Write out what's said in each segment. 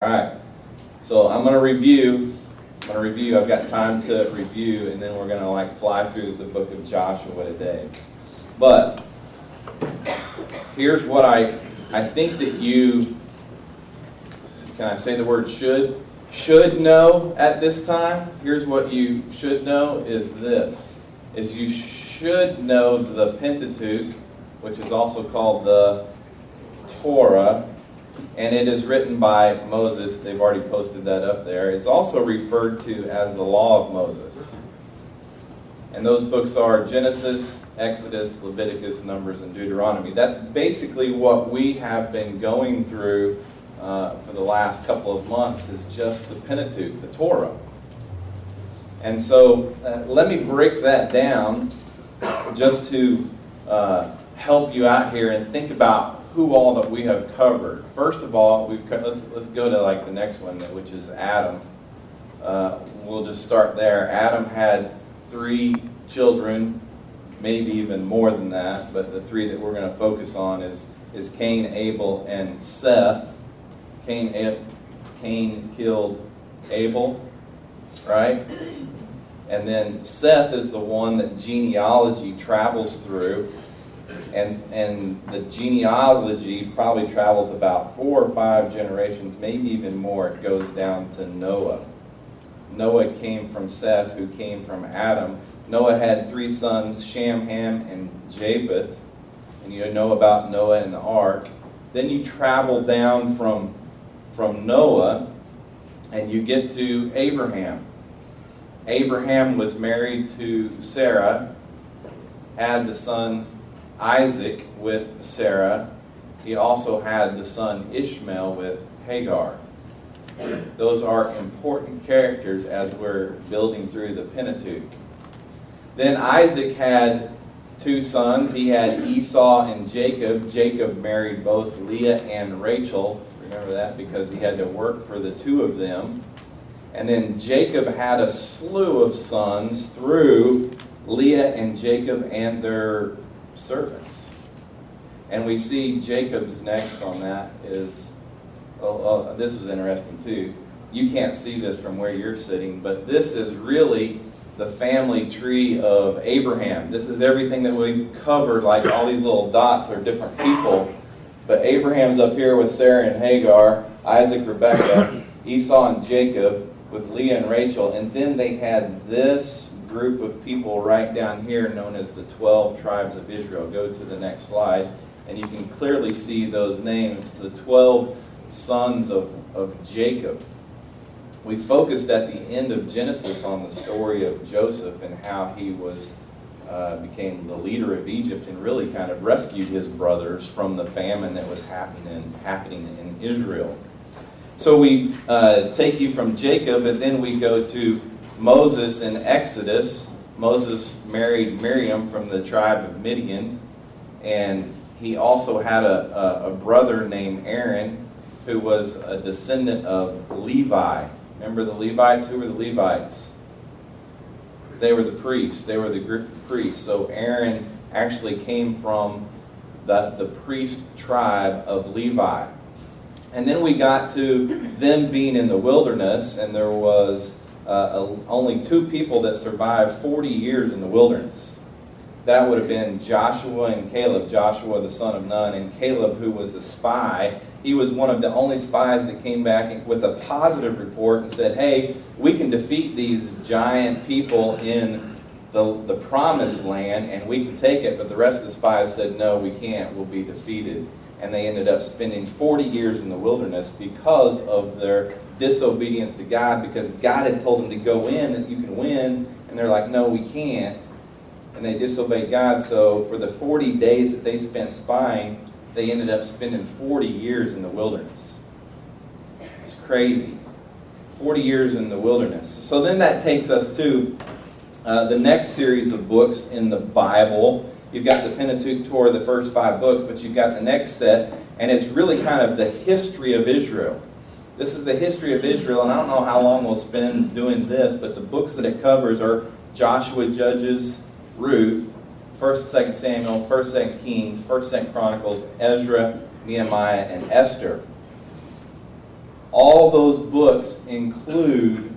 All right, so I'm going to review. I've got time to review, and then we're going to fly through the book of Joshua today. But here's what I think that you, can I say the word should know at this time? Here's what you should know is this, is you should know the Pentateuch, which is also called the Torah. And it is written by Moses. They've already posted that up there. It's also referred to as the Law of Moses. And those books are Genesis, Exodus, Leviticus, Numbers, and Deuteronomy. That's basically what we have been going through for the last couple of months, is just the Pentateuch, the Torah. And so let me break that down just to help you out here and think about who all that we have covered. First of all, let's go to the next one, which is Adam. We'll just start there. Adam had 3 children, maybe even more than that, but the 3 that we're going to focus on is Cain, Abel, and Seth. Cain killed Abel, right? And then Seth is the one that genealogy travels through. And the genealogy probably travels about 4 or 5 generations, maybe even more. It goes down to Noah. Noah came from Seth, who came from Adam. Noah had 3 sons, Shem, Ham, and Japheth. And you know about Noah and the ark. Then you travel down from Noah, and you get to Abraham. Abraham was married to Sarah, had the son Isaac with Sarah. He also had the son Ishmael with Hagar. Those are important characters as we're building through the Pentateuch. Then Isaac had 2 sons. He had Esau and Jacob. Jacob married both Leah and Rachel. Remember that, because he had to work for the 2 of them. And then Jacob had a slew of sons through Leah and Jacob and their servants. And we see Jacob's next on that is, this was interesting too. You can't see this from where you're sitting, but this is really the family tree of Abraham. This is everything that we've covered, all these little dots are different people. But Abraham's up here with Sarah and Hagar, Isaac, Rebekah, Esau and Jacob with Leah and Rachel, and then they had this group of people right down here known as the 12 tribes of Israel. Go to the next slide, and you can clearly see those names. It's the 12 sons of Jacob. We focused at the end of Genesis on the story of Joseph and how he became the leader of Egypt and really kind of rescued his brothers from the famine that was happening in Israel. So we take you from Jacob, and then we go to Moses in Exodus. Moses married Miriam from the tribe of Midian, and he also had a brother named Aaron who was a descendant of Levi. Remember the Levites? Who were the Levites? They were the priests. They were the group of priests. So Aaron actually came from the priest tribe of Levi. And then we got to them being in the wilderness, and there was only 2 people that survived 40 years in the wilderness. That would have been Joshua and Caleb. Joshua, the son of Nun, and Caleb, who was a spy. He was one of the only spies that came back with a positive report and said, hey, we can defeat these giant people in the promised land, and we can take it. But the rest of the spies said, no, we can't. We'll be defeated. And they ended up spending 40 years in the wilderness because of their disobedience to God, because God had told them to go in and you can win, and they're like, no, we can't. And they disobeyed God. So for the 40 days that they spent spying, they ended up spending 40 years in the wilderness. It's crazy. 40 years in the wilderness. So then that takes us to the next series of books in the Bible. You've got the Pentateuch, Torah, the first 5 books, but you've got the next set, and it's really kind of the history of Israel. This is the history of Israel, and I don't know how long we'll spend doing this, but the books that it covers are Joshua, Judges, Ruth, 1st and 2nd Samuel, 1st and 2nd Kings, 1st and 2nd Chronicles, Ezra, Nehemiah, and Esther. All those books include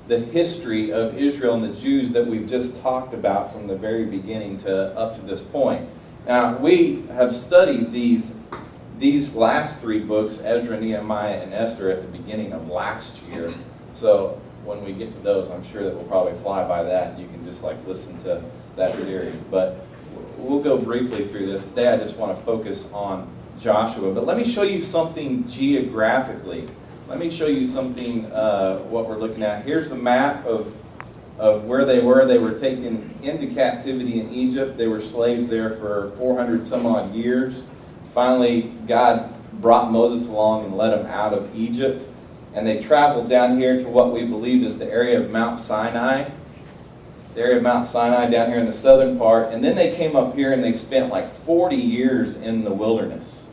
the history of Israel and the Jews that we've just talked about from the very beginning to up to this point. Now, we have studied these last three books, Ezra, Nehemiah, and Esther, at the beginning of last year. So when we get to those, I'm sure that we'll probably fly by that, and you can just like listen to that series. But we'll go briefly through this. Today I just want to focus on Joshua. But let me show you something geographically. Let me show you something, what we're looking at. Here's the map of where they were. They were taken into captivity in Egypt. They were slaves there for 400 some odd years. Finally, God brought Moses along and led them out of Egypt. And they traveled down here to what we believe is the area of Mount Sinai. The area of Mount Sinai down here in the southern part. And then they came up here and they spent like 40 years in the wilderness.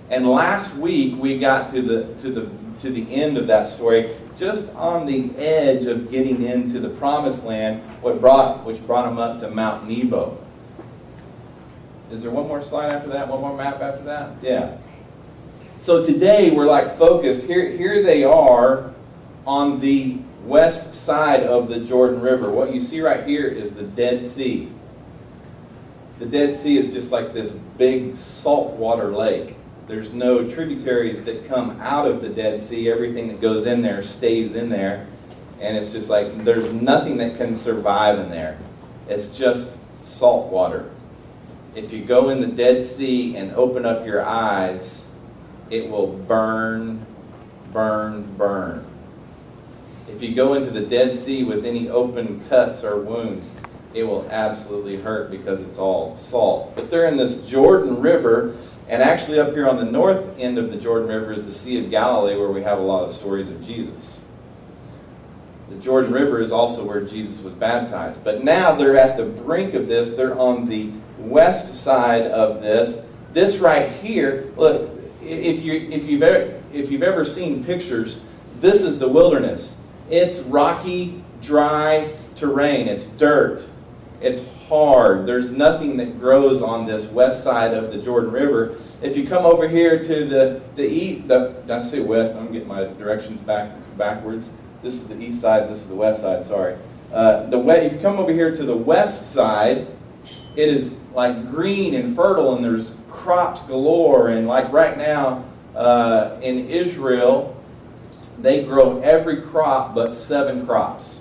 And last week we got to the end of that story, just on the edge of getting into the promised land, which brought them up to Mount Nebo. Is there one more slide after that? One more map after that? Yeah. So today we're like focused. Here they are on the west side of the Jordan River. What you see right here is the Dead Sea. The Dead Sea is just like this big saltwater lake. There's no tributaries that come out of the Dead Sea. Everything that goes in there stays in there. And it's just like there's nothing that can survive in there. It's just salt water. If you go in the Dead Sea and open up your eyes, it will burn, burn, burn. If you go into the Dead Sea with any open cuts or wounds, it will absolutely hurt because it's all salt. But they're in this Jordan River, and actually up here on the north end of the Jordan River is the Sea of Galilee, where we have a lot of stories of Jesus. The Jordan River is also where Jesus was baptized. But now they're at the brink of this. They're on the west side of this. This right here, look, if you've ever seen pictures, this is the wilderness. It's rocky, dry terrain. It's dirt. It's hard. There's nothing that grows on this west side of the Jordan River. If you come over here to the east, did I say west? I'm getting my directions backwards. This is the east side. This is the west side. Sorry. If you come over here to the west side, it is like green and fertile, and there's crops galore. And like right now in Israel, they grow every crop but 7 crops.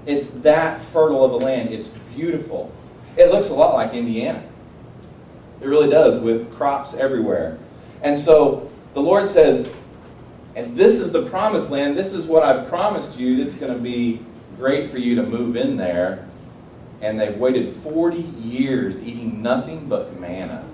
It's that fertile of a land. It's beautiful. It looks a lot like Indiana. It really does, with crops everywhere. And so the Lord says, and this is the promised land. This is what I've promised you. This is going to be great for you to move in there. And they've waited 40 years eating nothing but manna.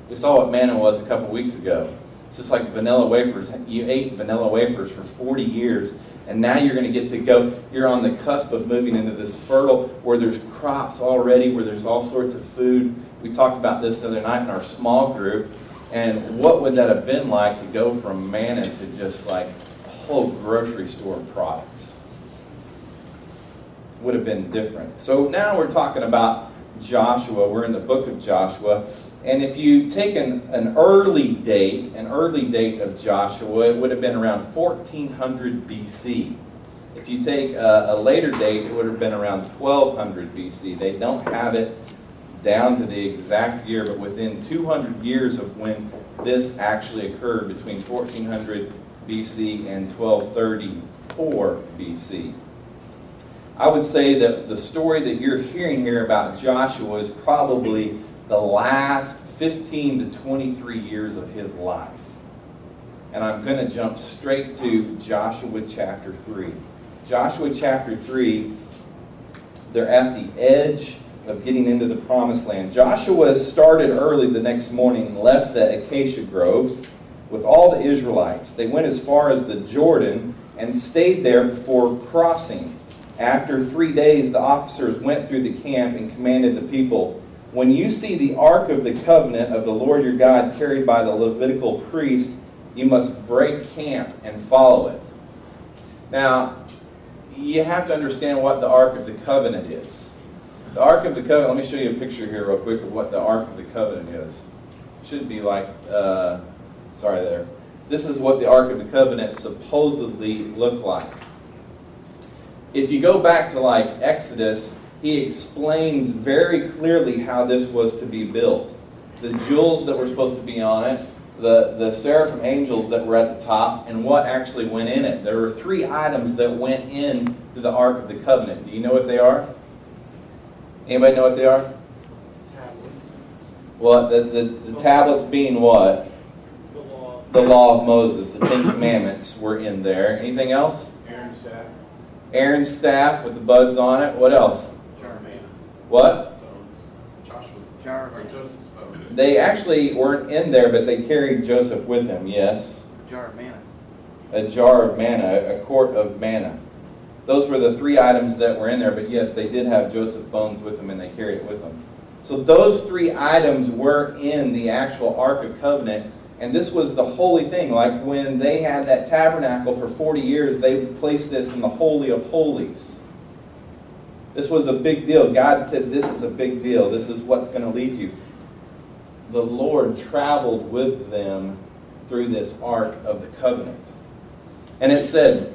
We saw what manna was a couple weeks ago. It's just like vanilla wafers. You ate vanilla wafers for 40 years, and now you're going to get to go. You're on the cusp of moving into this fertile, where there's crops already, where there's all sorts of food. We talked about this the other night in our small group, and what would that have been like to go from manna to just like a whole grocery store of products? Would have been different. So now we're talking about Joshua. We're in the book of Joshua. And if you take an early date of Joshua, it would have been around 1400 BC. If you take a later date, it would have been around 1200 BC. They don't have it down to the exact year, but within 200 years of when this actually occurred, between 1400 BC and 1234 BC. I would say that the story that you're hearing here about Joshua is probably the last 15 to 23 years of his life. And I'm going to jump straight to Joshua chapter 3. Joshua chapter 3, they're at the edge of getting into the promised land. Joshua started early the next morning and left the acacia grove with all the Israelites. They went as far as the Jordan and stayed there before crossing. After 3 days, the officers went through the camp and commanded the people, "When you see the ark of the covenant of the Lord your God carried by the Levitical priest, you must break camp and follow it." Now, you have to understand what the ark of the covenant is. The ark of the covenant, let me show you a picture here real quick of what the ark of the covenant is. It should be like, this is what the Ark of the Covenant supposedly looked like. If you go back to like Exodus, he explains very clearly how this was to be built. The jewels that were supposed to be on it, the seraphim angels that were at the top, and what actually went in it. There were 3 items that went in to the Ark of the Covenant. Do you know what they are? Anybody know what they are? Tablets. Well, the tablets being what? The law. The law of Moses, the 10 Commandments were in there. Anything else? Aaron's staff. Aaron's staff with the buds on it. What else? Jar of manna. What? Joshua. Jar or Joseph's bones. They actually weren't in there, but they carried Joseph with them, yes. Jar of manna. A jar of manna, a quart of manna. Those were the 3 items that were in there, but yes, they did have Joseph's bones with them and they carried it with them. So those 3 items were in the actual Ark of Covenant, and this was the holy thing. Like when they had that tabernacle for 40 years, they placed this in the Holy of Holies. This was a big deal. God said, this is a big deal. This is what's going to lead you. The Lord traveled with them through this Ark of the Covenant. And it said,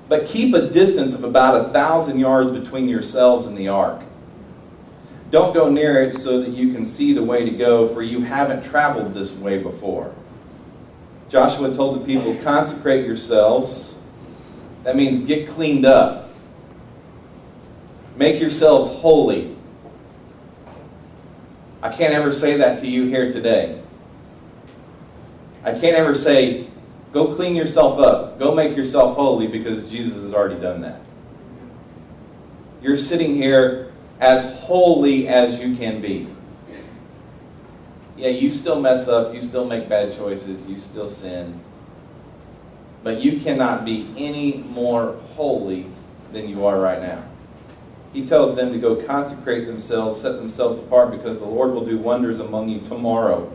but keep a distance of about 1,000 yards between yourselves and the ark. Don't go near it so that you can see the way to go, for you haven't traveled this way before. Joshua told the people, consecrate yourselves. That means get cleaned up. Make yourselves holy. I can't ever say that to you here today. I can't ever say, go clean yourself up. Go make yourself holy, because Jesus has already done that. You're sitting here as holy as you can be. Yeah, you still mess up. You still make bad choices. You still sin. But you cannot be any more holy than you are right now. He tells them to go consecrate themselves, set themselves apart, because the Lord will do wonders among you tomorrow.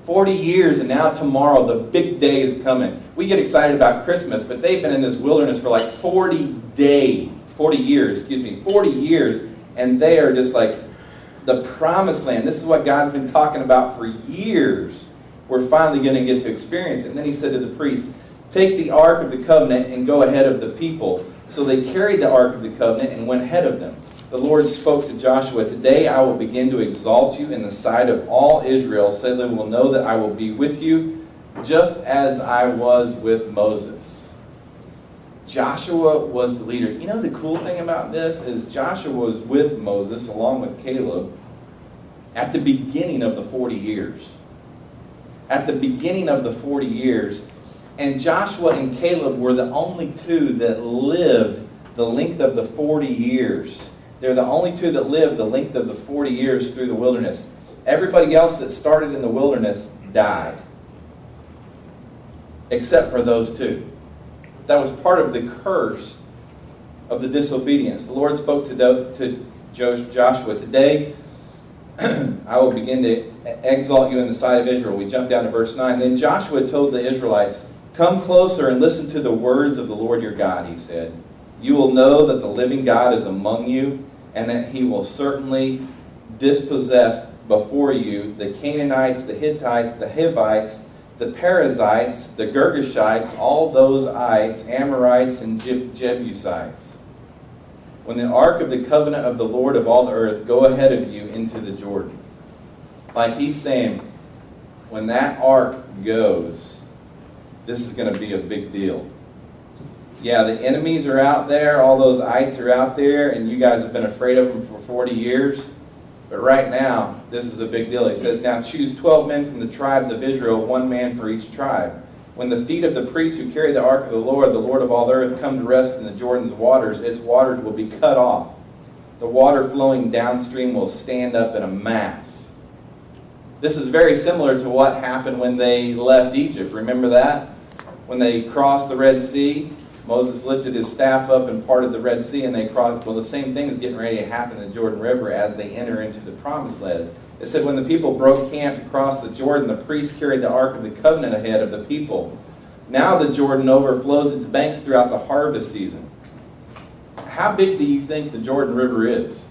40 years, and now tomorrow, the big day is coming. We get excited about Christmas, but they've been in this wilderness for like 40 years, and they are just like the promised land. This is what God's been talking about for years. We're finally going to get to experience it. And then he said to the priests, take the Ark of the Covenant and go ahead of the people. So they carried the Ark of the Covenant and went ahead of them. The Lord spoke to Joshua, today I will begin to exalt you in the sight of all Israel, so they will know that I will be with you, just as I was with Moses. Joshua was the leader. You know the cool thing about this is Joshua was with Moses, along with Caleb, at the beginning of the 40 years. At the beginning of the 40 years. And Joshua and Caleb were the only 2 that lived the length of the 40 years. They're the only 2 that lived the length of the 40 years through the wilderness. Everybody else that started in the wilderness died. Except for those 2. That was part of the curse of the disobedience. The Lord spoke to Joshua, today I will begin to exalt you in the sight of Israel. We jump down to verse 9. Then Joshua told the Israelites, come closer and listen to the words of the Lord your God, he said. You will know that the living God is among you, and that he will certainly dispossess before you the Canaanites, the Hittites, the Hivites, the Perizzites, the Girgashites, all those ites, Amorites, and Jebusites. When the ark of the covenant of the Lord of all the earth go ahead of you into the Jordan. Like he's saying, when that ark goes, this is going to be a big deal. Yeah, the enemies are out there, all those ites are out there, and you guys have been afraid of them for 40 years. But right now, this is a big deal. He says, now choose 12 men from the tribes of Israel, 1 man for each tribe. When the feet of the priests who carry the ark of the Lord of all the earth, come to rest in the Jordan's waters, its waters will be cut off. The water flowing downstream will stand up in a mass. This is very similar to what happened when they left Egypt. Remember that? When they crossed the Red Sea, Moses lifted his staff up and parted the Red Sea, and they crossed. Well, the same thing is getting ready to happen in the Jordan River as they enter into the Promised Land. It said when the people broke camp to cross the Jordan, the priests carried the Ark of the Covenant ahead of the people. Now the Jordan overflows its banks throughout the harvest season. How big do you think the Jordan River is?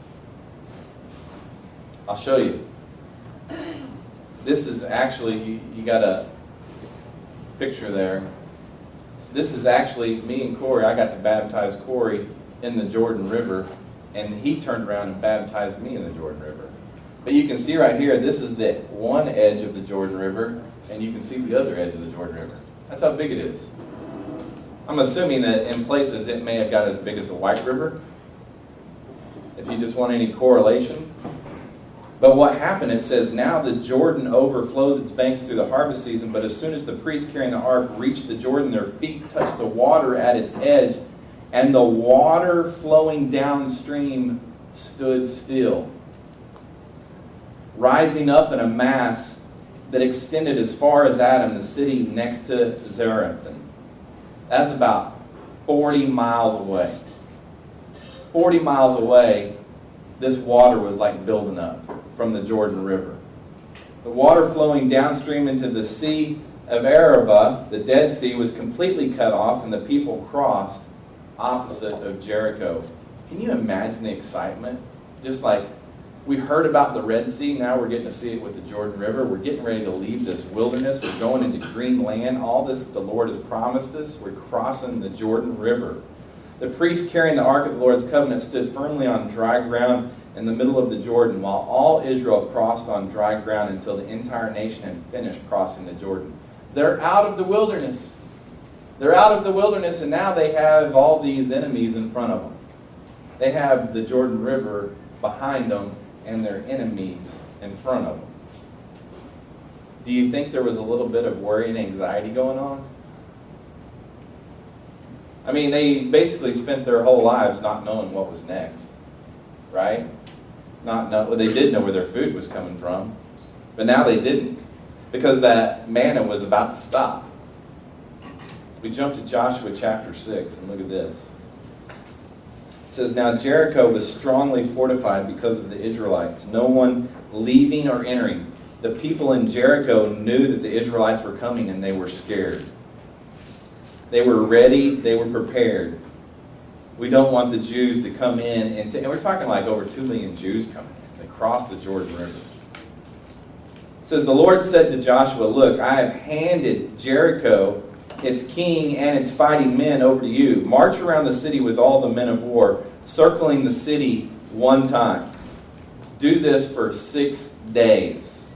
I'll show you. This is actually, you got to picture there, this is actually me and Corey. I got to baptize Corey in the Jordan River, and he turned around and baptized me in the Jordan River. But you can see right here, this is the one edge of the Jordan River, and you can see the other edge of the Jordan River. That's how big it is. I'm assuming that in places it may have got as big as the White River, if you just want any correlation. But what happened, it says, now the Jordan overflows its banks through the harvest season, but as soon as the priests carrying the ark reached the Jordan, their feet touched the water at its edge, and the water flowing downstream stood still, rising up in a mass that extended as far as Adam, the city next to Zarethan. That's about 40 miles away. 40 miles away, this water was like building up from the Jordan River. The water flowing downstream into the Sea of Arabah, the Dead Sea, was completely cut off, and the people crossed opposite of Jericho. Can you imagine the excitement? Just like we heard about the Red Sea, now we're getting to see it with the Jordan River. We're getting ready to leave this wilderness. We're going into green land. All this that the Lord has promised us. We're crossing the Jordan River. The priests carrying the Ark of the Lord's Covenant stood firmly on dry ground in the middle of the Jordan, while all Israel crossed on dry ground until the entire nation had finished crossing the Jordan. They're out of the wilderness. They're out of the wilderness, and now they have all these enemies in front of them. They have the Jordan River behind them and their enemies in front of them. Do you think there was a little bit of worry and anxiety going on? I mean, they basically spent their whole lives not knowing what was next, right? Well, they did know where their food was coming from, but now they didn't, because that manna was about to stop. We jump to Joshua chapter 6, and look at this. It says, now Jericho was strongly fortified because of the Israelites, no one leaving or entering. The people in Jericho knew that the Israelites were coming, and they were scared. They were ready, they were prepared. We don't want the Jews to come in, and we're talking like over 2 million Jews coming in. They crossed the Jordan River. It says, the Lord said to Joshua, look, I have handed Jericho, its king, and its fighting men over to you. March around the city with all the men of war, circling the city one time. Do this for 6 days.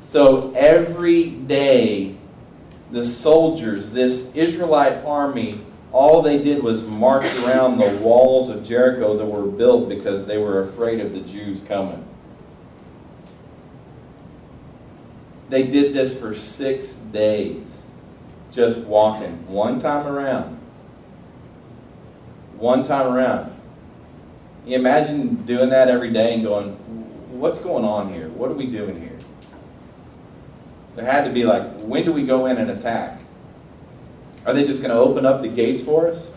So every day, the soldiers, this Israelite army, all they did was march around the walls of Jericho that were built because they were afraid of the Jews coming. They did this for 6 days, just walking one time around. One time around. You imagine doing that every day and going, what's going on here? What are we doing here? There had to be like, when do we go in and attack? Are they just going to open up the gates for us?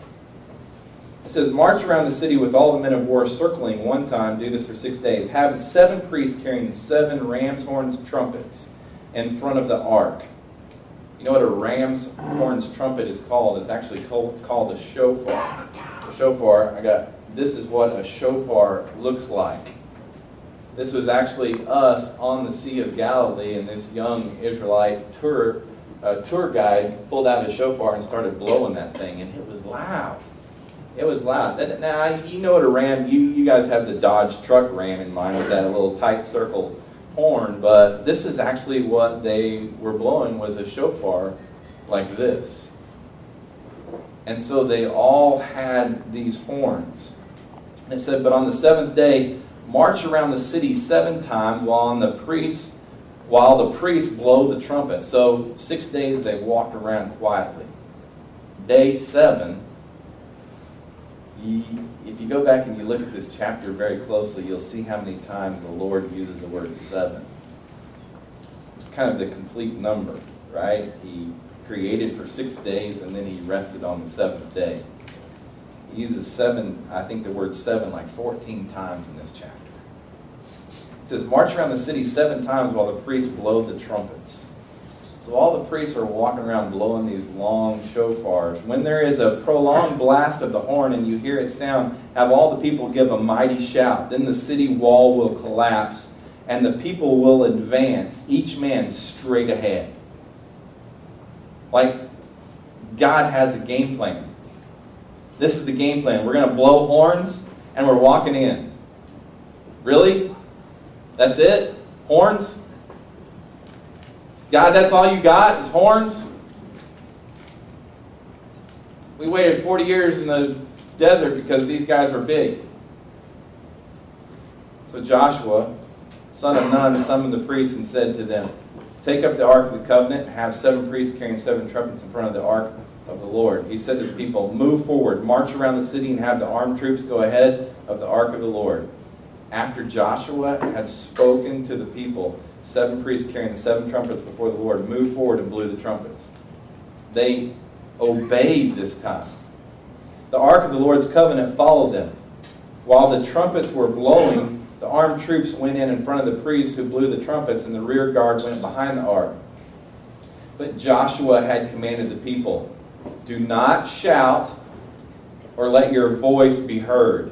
It says, march around the city with all the men of war circling one time. Do this for 6 days. Have 7 priests carrying 7 ram's horns trumpets in front of the ark. You know what a ram's horns trumpet is called? It's actually called a shofar. A shofar, this is what a shofar looks like. This was actually us on the Sea of Galilee, and this young Israelite tour guide pulled out his shofar and started blowing that thing, and it was loud. It was loud. Now, you know what a ram, you guys have the Dodge truck ram in mind with that little tight circle horn, but this is actually what they were blowing, was a shofar like this. And so they all had these horns. And it said, but on the 7th day, march around the city 7 times while the priests blow the trumpet. So 6 days they walked around quietly. Day 7, if you go back and you look at this chapter very closely, you'll see how many times the Lord uses the word 7. It's kind of the complete number, right? He created for 6 days and then he rested on the 7th day. He uses 7, I think the word 7 like 14 times in this chapter. It says, march around the city 7 times while the priests blow the trumpets. So all the priests are walking around blowing these long shofars. When there is a prolonged blast of the horn and you hear it sound, have all the people give a mighty shout. Then the city wall will collapse and the people will advance, each man straight ahead. Like God has a game plan. This is the game plan. We're going to blow horns and we're walking in. Really? That's it? Horns? God, that's all you got is horns? We waited 40 years in the desert because these guys were big. So Joshua, son of Nun, summoned the priests and said to them, take up the Ark of the Covenant and have 7 priests carrying 7 trumpets in front of the Ark of the Lord. He said to the people, move forward, march around the city and have the armed troops go ahead of the Ark of the Lord. After Joshua had spoken to the people, 7 priests carrying the 7 trumpets before the Lord moved forward and blew the trumpets. They obeyed this time. The Ark of the Lord's covenant followed them. While the trumpets were blowing, the armed troops went in front of the priests who blew the trumpets, and the rear guard went behind the ark. But Joshua had commanded the people, do not shout or let your voice be heard.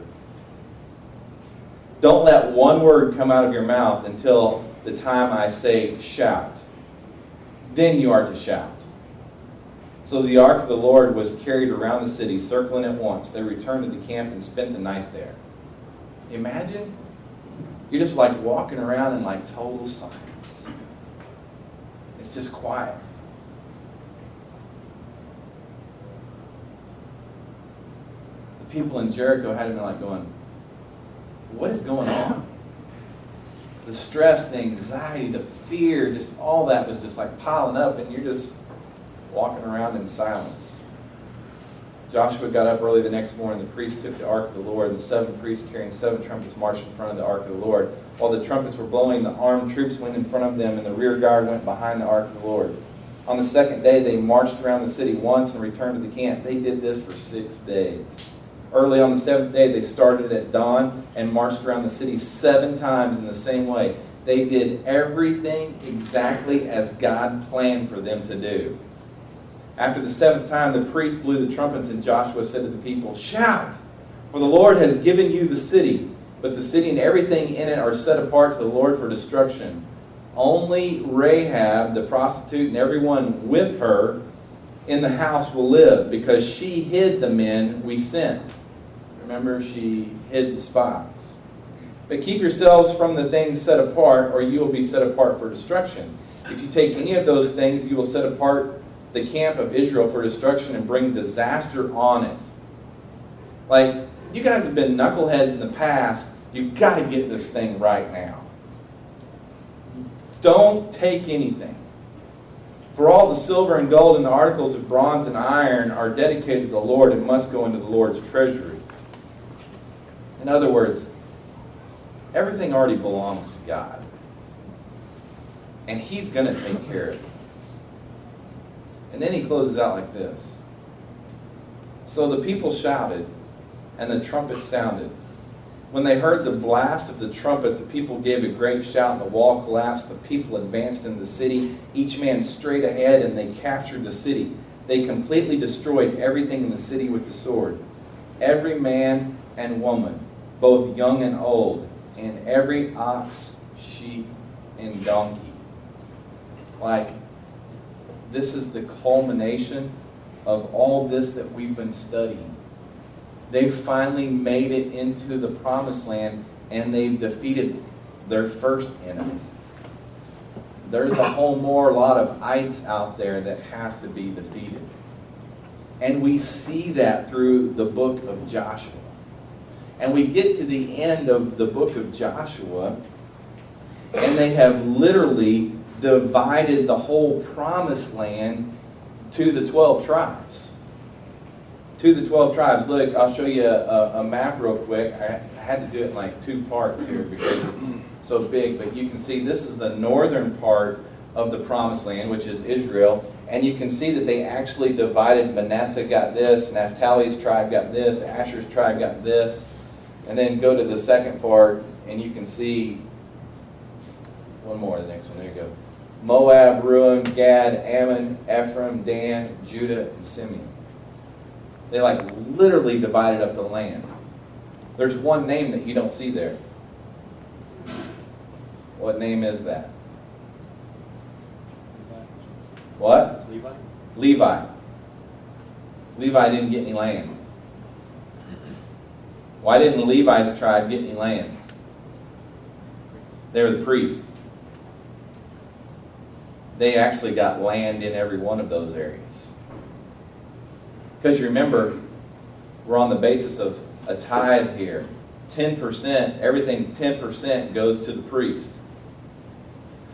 Don't let one word come out of your mouth until the time I say shout. Then you are to shout. So the ark of the Lord was carried around the city, circling it once. They returned to the camp and spent the night there. Imagine, you're just like walking around in like total silence. It's just quiet. The people in Jericho had been like going, what is going on? The stress, the anxiety, the fear, just all that was just like piling up, and you're just walking around in silence. Joshua got up early the next morning. The priests took the ark of the Lord, and the 7 priests carrying 7 trumpets marched in front of the ark of the Lord. While the trumpets were blowing, the armed troops went in front of them, and the rear guard went behind the ark of the Lord. On the 2nd day, they marched around the city once and returned to the camp. They did this for 6 days. Early on the 7th day, they started at dawn and marched around the city 7 times in the same way. They did everything exactly as God planned for them to do. After the 7th time, the priest blew the trumpets, and Joshua said to the people, shout, for the Lord has given you the city, but the city and everything in it are set apart to the Lord for destruction. Only Rahab, the prostitute, and everyone with her in the house will live, because she hid the men we sent. Remember, she hid the spies. But keep yourselves from the things set apart, or you will be set apart for destruction. If you take any of those things, you will set apart the camp of Israel for destruction and bring disaster on it. Like, you guys have been knuckleheads in the past. You've got to get this thing right now. Don't take anything. For all the silver and gold and the articles of bronze and iron are dedicated to the Lord and must go into the Lord's treasury. In other words, everything already belongs to God. And He's going to take care of it. And then he closes out like this. So the people shouted, and the trumpet sounded. When they heard the blast of the trumpet, the people gave a great shout, and the wall collapsed. The people advanced into the city, each man straight ahead, and they captured the city. They completely destroyed everything in the city with the sword. Every man and woman, both young and old, and every ox, sheep, and donkey. Like, this is the culmination of all this that we've been studying. They've finally made it into the promised land, and they've defeated their first enemy. There's a whole lot of ites out there that have to be defeated. And we see that through the book of Joshua. And we get to the end of the book of Joshua, and they have literally divided the whole promised land to the 12 tribes. To the 12 tribes. Look, I'll show you a map real quick. I had to do it in like 2 parts here because it's so big, but you can see this is the northern part of the promised land, which is Israel, and you can see that they actually divided. Manasseh got this, Naphtali's tribe got this, Asher's tribe got this, and then go to the second part, and you can see one more, the next one, there you go. Moab, Reuben, Gad, Ammon, Ephraim, Dan, Judah, and Simeon. They like literally divided up the land. There's one name that you don't see there. What name is that? What? Levi? Levi. Levi didn't get any land. Why didn't Levi's tribe get any land? They were the priests. They actually got land in every one of those areas. Because you remember, we're on the basis of a tithe here. 10%, everything 10% goes to the priest.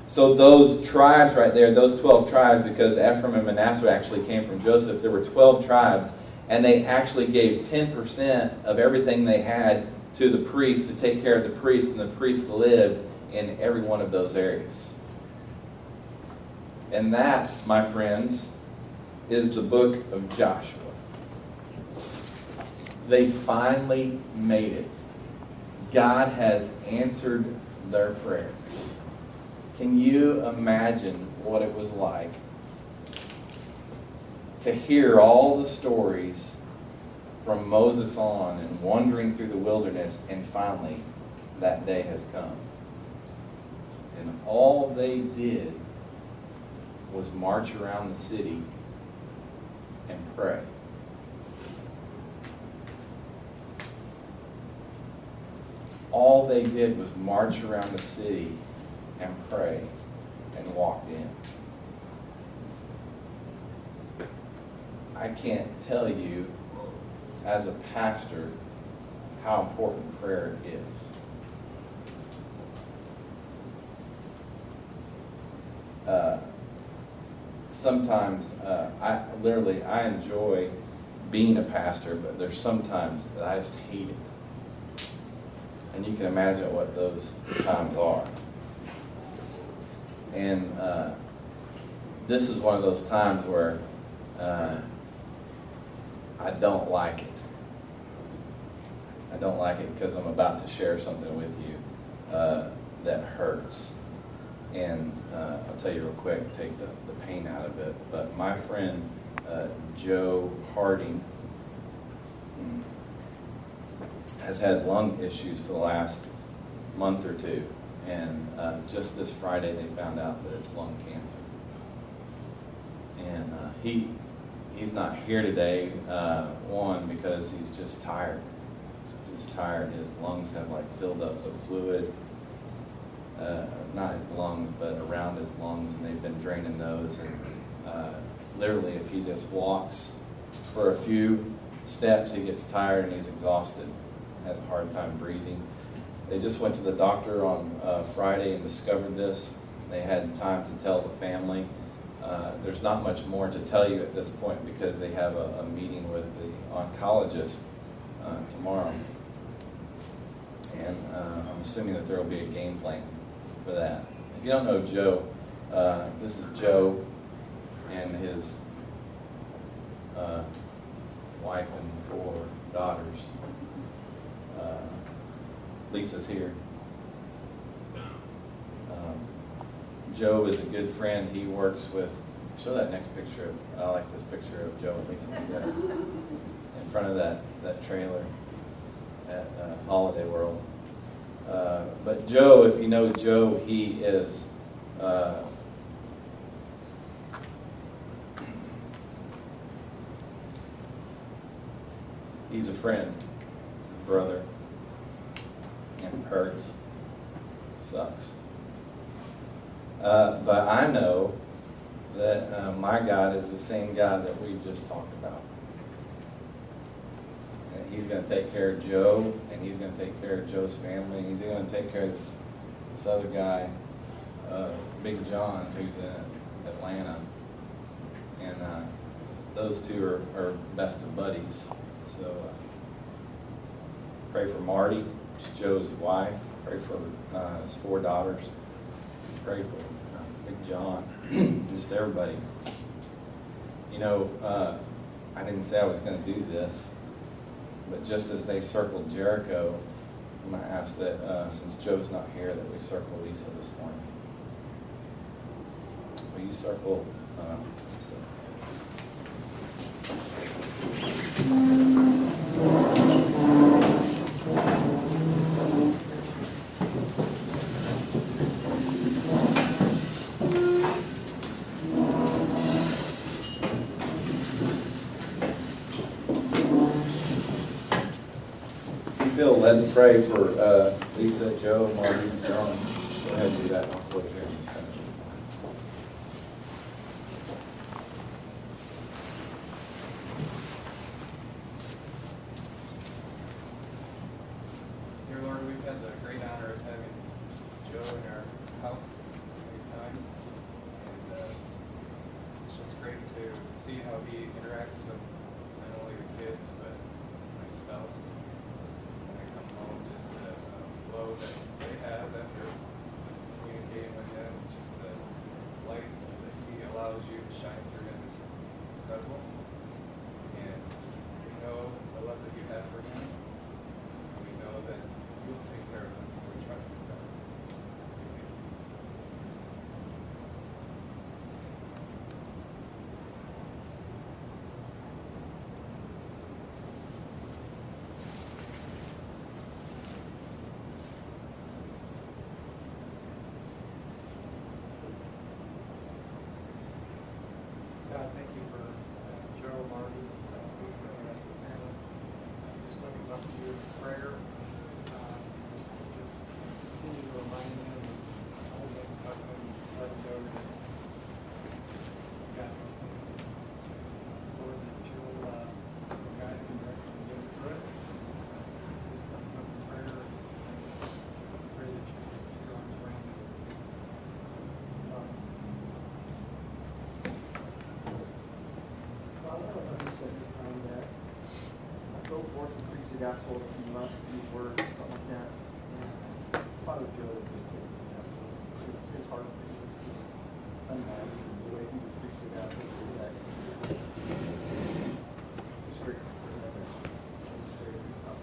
So those tribes right there, those 12 tribes, because Ephraim and Manasseh actually came from Joseph, there were 12 tribes, and they actually gave 10% of everything they had to the priest to take care of the priest, and the priest lived in every one of those areas. And that, my friends, is the book of Joshua. They finally made it. God has answered their prayers. Can you imagine what it was like to hear all the stories from Moses on and wandering through the wilderness, and finally that day has come? And all they did was march around the city and pray. All they did was march around the city and pray and walked in. I can't tell you as a pastor how important prayer is. Sometimes I enjoy being a pastor, but there's sometimes that I just hate it. And you can imagine what those times are. And this is one of those times where I don't like it. I don't like it because I'm about to share something with you that hurts. And I'll tell you real quick, take the pain out of it. But my friend Joe Harding has had lung issues for the last month or two. And just this Friday they found out that it's lung cancer. And he's not here today, one, because he's just tired. He's tired. His lungs have like filled up with fluid. Not his lungs, but around his lungs, and they've been draining those. And literally, if he just walks for a few steps, he gets tired and he's exhausted, has a hard time breathing. They just went to the doctor on Friday and discovered this. They had time to tell the family. There's not much more to tell you at this point because they have a meeting with the oncologist tomorrow. And I'm assuming that there will be a game plan for that. If you don't know Joe, this is Joe and his wife and 4 daughters. Lisa's here. Joe is a good friend. He works with, show that next picture. I like this picture of Joe and Lisa together in front of that trailer at Holiday World. But Joe, if you know Joe, he is he's a friend, brother, and it hurts, sucks. But I know that my God is the same God that we just talked about. And he's going to take care of Joe, and he's going to take care of Joe's family, and he's going to take care of this other guy, Big John, who's in Atlanta. And those two are best of buddies. So pray for Marty, Joe's wife. Pray for his 4 daughters. Pray for Big John, just everybody. You know, I didn't say I was going to do this, but just as they circled Jericho, I'm going to ask that since Joe's not here, that we circle Lisa this morning. Will you circle Lisa? feel led to pray for Lisa, Joe, Marty, John, go ahead and do that. I'll close here in a second. Dear Lord, we've had the great honor of having Joe in our house many times, and it's just great to see how he interacts with not only the kids, but my spouse. When I come home, just the flow that they have after communicating with him, just the light that he allows you to shine through him is incredible. And we know the love that you have for him. We know that you'll take care of him. We trust in God. God, thank you for Joe, Marty, Lisa, and the rest of the family. Just looking up to you in prayer. Just continue to remind them and hold them, hug them, let them go that God knows something. Lord, that you'll guide them and direct them to go through it. Just looking up in prayer. Just pray that you just keep your arms around them. Father, I love you so much from that. I go forth and preach the gospel a few months, a few words, something like that. And Father Joe just took his heart was just unmatched. The way he would preach the gospel is that just grateful for that. Just very grateful.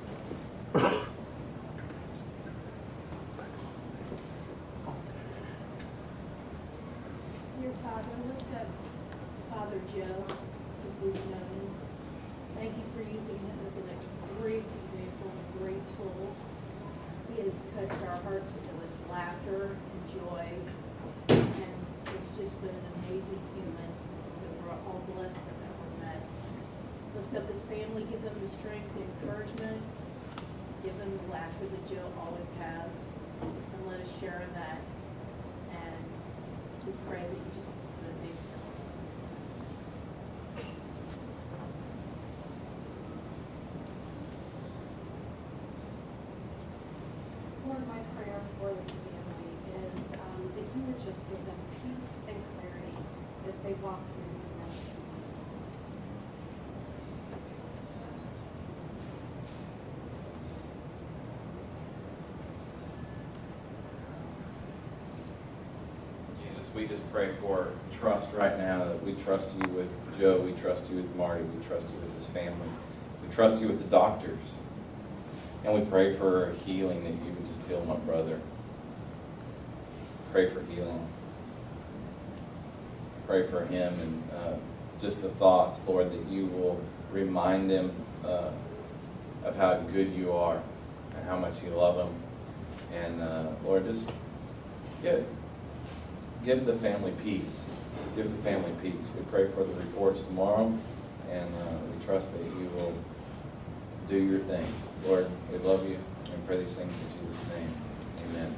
Dear Father, lift up Father Joe, as we've known him. Thank you for using him as a great example, a great tool. He has touched our hearts with laughter and joy, and it's just been an amazing human that we're all blessed to have ever met. Lift up his family, give them the strength, the encouragement, give them the laughter that Joe always has, and let us share in that. And we pray that you just put a big help on us. Lord, my prayer for this family is that you would just give them peace and clarity as they walk through these next few months. Jesus, we just pray for trust right now, that we trust you with Joe, we trust you with Marty, we trust you with his family, we trust you with the doctors. And we pray for healing, that you would just heal my brother. Pray for healing. Pray for him and just the thoughts, Lord, that you will remind them of how good you are and how much you love them. And Lord, just give the family peace. Give the family peace. We pray for the reports tomorrow, and we trust that you will do your thing. Lord, we love you and pray these things in Jesus' name. Amen.